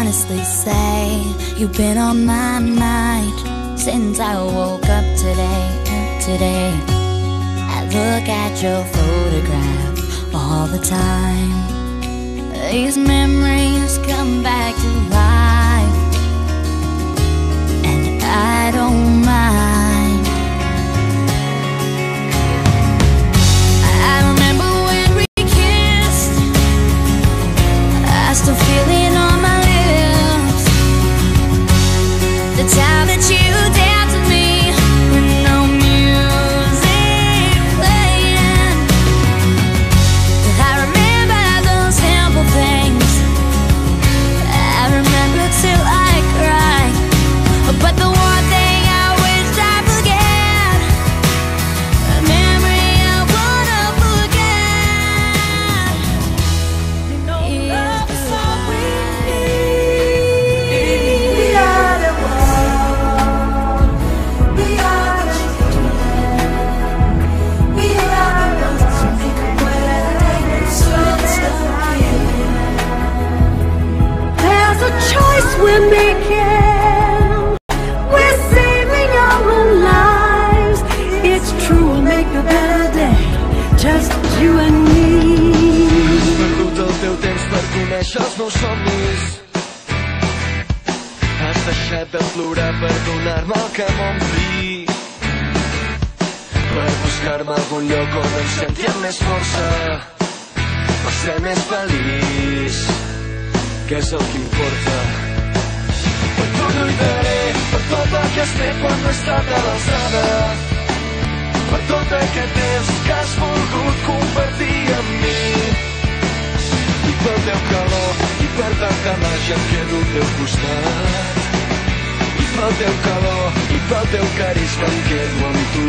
honestly say you've been on my mind since I woke up today. I look at your photograph all the time. These memories come back to life, and I don't mind. I remember when we kissed, I still feel it on my lips. The time that you danced with me with no music playing. I remember those simple things. I remember till I cried. But the one thing I wish I forget, a memory I wanna forget. You know love is all we need. We are the one. We are the one. We are the one. There's a choice we're making. We're saving our own lives. It's true, we'll make a better day, just you and me. Has perdut el teu temps per conèixer els meus somnis. Has deixat de plorar per donar-me el que m'ompli, per buscar-me algun lloc on em senti amb més força, per ser més feliç, que és el que importa. Per tu lluitaré, per tot el que has fet quan no he estat a l'alçada, per tot aquest temps que has volgut compartir amb mi, i pel teu calor, i per tanta màgia em quedo al teu costat, i pel teu calor, i pel teu carisma em quedo amb tu.